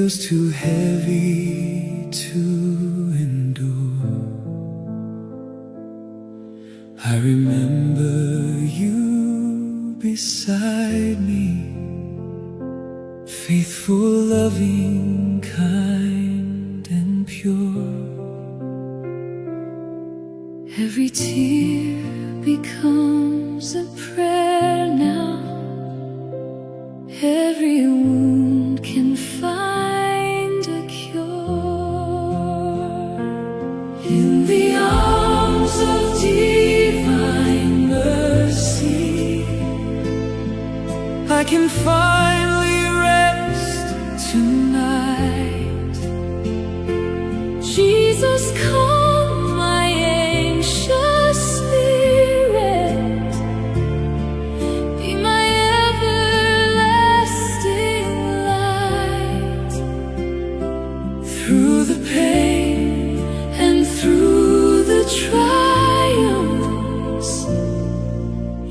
feels too heavy to endure. I remember you beside me, faithful, loving, kind and pure. Every tear becomes a prayer now. Every wound can find a cure. In the arms of divine mercy, I can finally rest tonight. Jesus, calm my anxious spirit. Be my everlasting light. Through the pain and through the triumphs,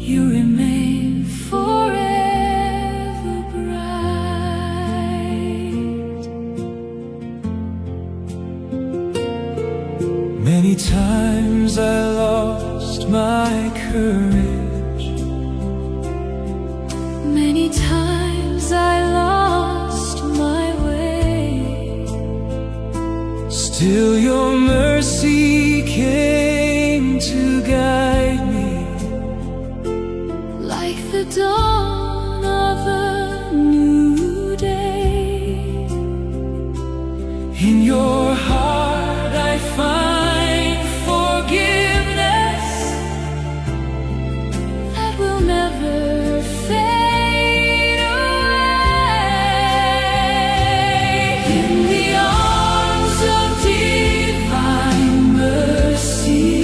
you remain forever bright. Many times I lost my courage. Many times I lost my way. Still your mercy came to guide me, like the dawn of a new day. In your heart I find forgiveness that will never fade away. In the arms of divine mercy,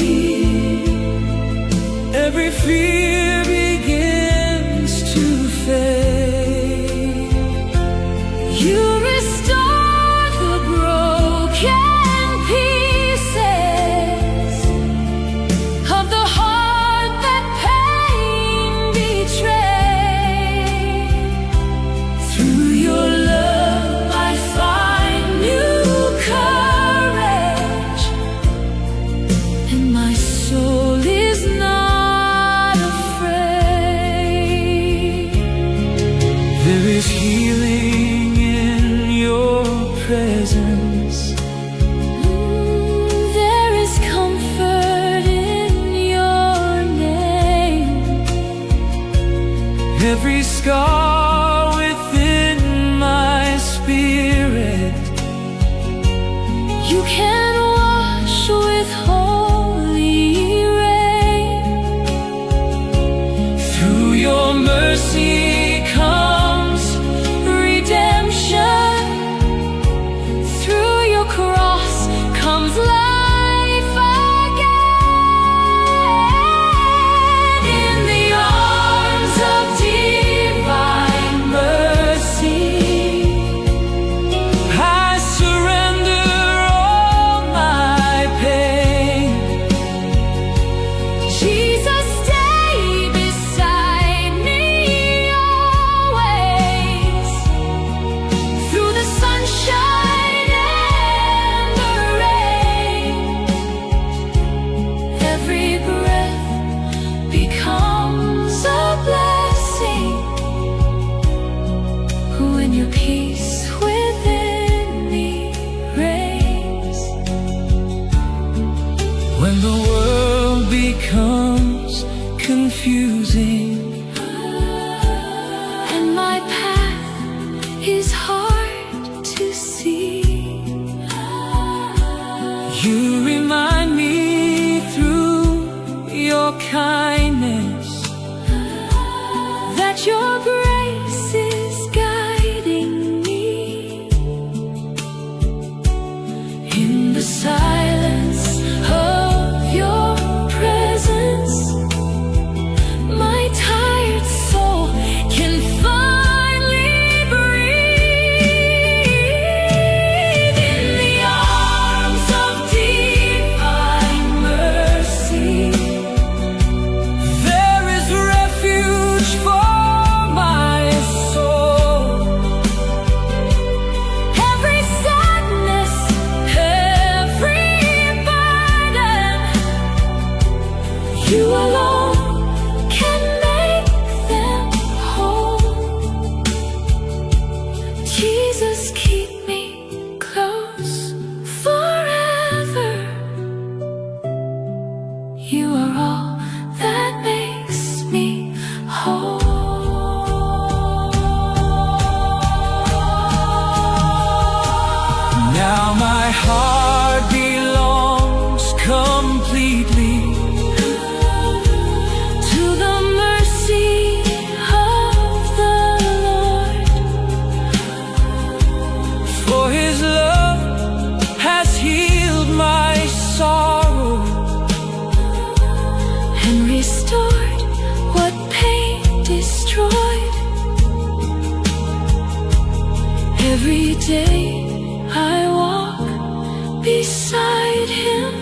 every fear begins to fade. You restore the broken pieces of the heart that pain betrayed. Through your love I find new courage, and my soul is not afraid. There is healing in your presence. There is comfort in your name. Every scar within my spirit, you can wash with holy rain. Through your mercy comes redemption. Through your cross comes life again. In the arms of divine mercy, I surrender all my pain. Jesus, stay beside me always. Through the sunshine and the rain, every breath becomes a blessing. When your peace within me reigns. When the world becomes confusing and my path is hard to see, you remind me through your kindness that your grace is guiding me. In the silence of your presence, my tired soul can finally breathe. In the arms of divine mercy, there is refuge for my Now my heart belongs completely to the mercy of the Lord. For His love has healed my sorrow And restored what pain destroyed. Every day I walk beside Him,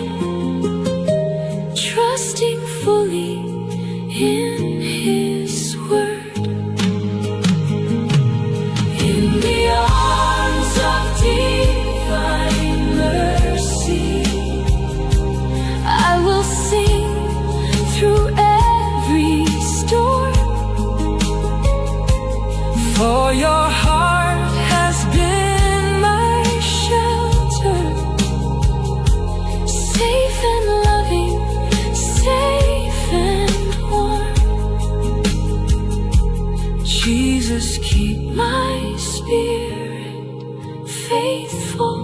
trusting fully in His word. In the arms of divine mercy, I will sing through every storm. For your heart has been my shelter, Safe and loving, safe and warm. Jesus, keep My spirit faithful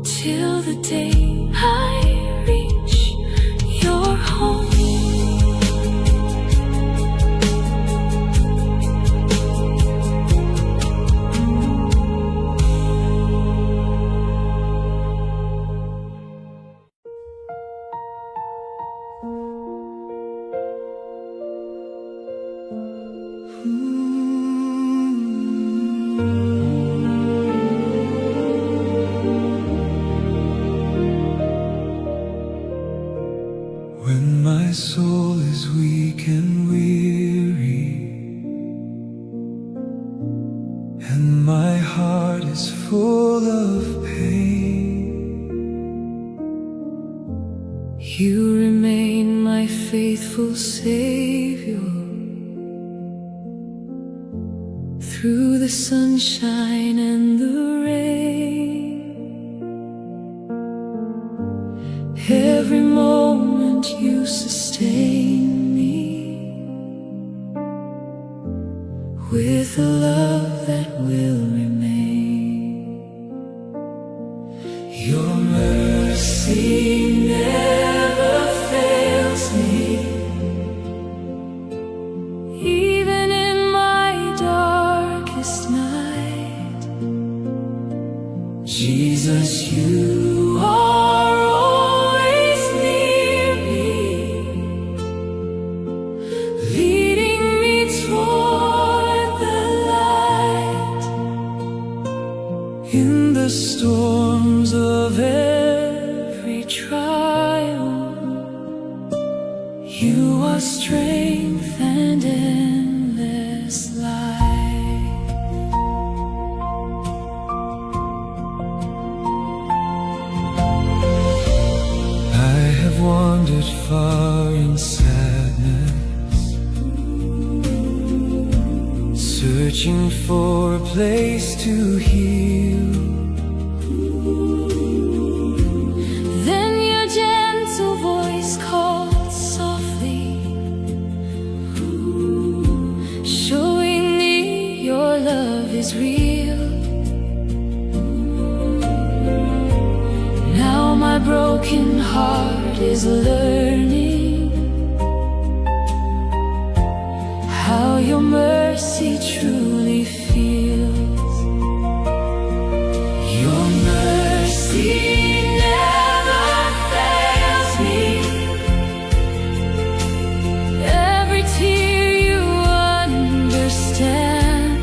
till the day I reach your home. When my soul is weak and weary, and my heart is full of pain, You remain my faithful Savior. Through the sunshine and the rain, every moment you sustain me with a love that will remain. your mercy Never fails me, even in my darkest night. Jesus, you are always near me, leading me toward the light. in the storms of Every trial, you are strength and endless light. I have wandered far in sadness, searching for a place to heal. Then your gentle voice called softly, showing me your love is real. Now my broken heart is learning how your mercy truly feels. Your mercy never fails me. Every tear you understand.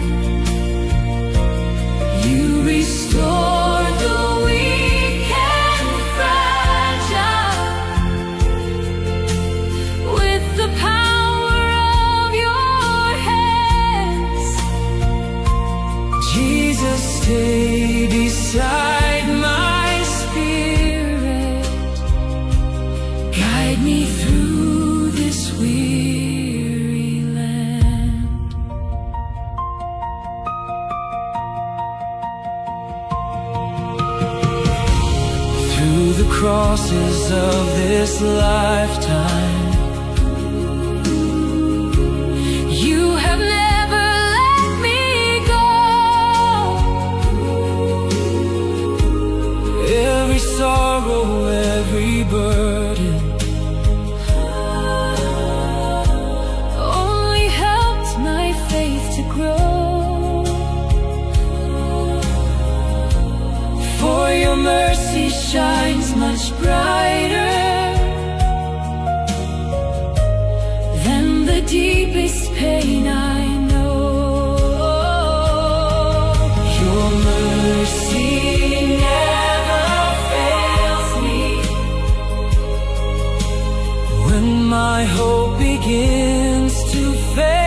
You restore the weak and fragile with the power of your hands. Jesus, stay beside my spirit, Guide me through this weary land. through the crosses of this lifetime. You have never let me go. shines much brighter than the deepest pain I know. Your mercy never fails me when my hope begins to fail.